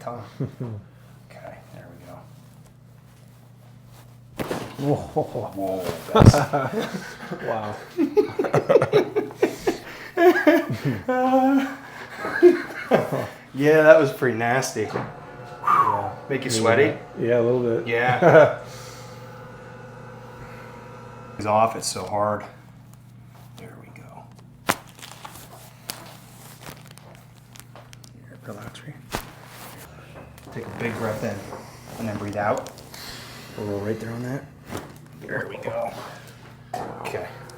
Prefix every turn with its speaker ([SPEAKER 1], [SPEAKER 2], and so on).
[SPEAKER 1] tongue. Okay, there we go.
[SPEAKER 2] Whoa.
[SPEAKER 1] Whoa, that's,
[SPEAKER 2] Wow.
[SPEAKER 1] yeah, that was pretty nasty.
[SPEAKER 2] Yeah.
[SPEAKER 1] Make you sweaty?
[SPEAKER 2] Yeah, a little bit.
[SPEAKER 1] Yeah. It's off, it's so hard. There we go. Here, relax. Take a big breath in and then breathe out. We'll roll right there on that. There we go. Okay.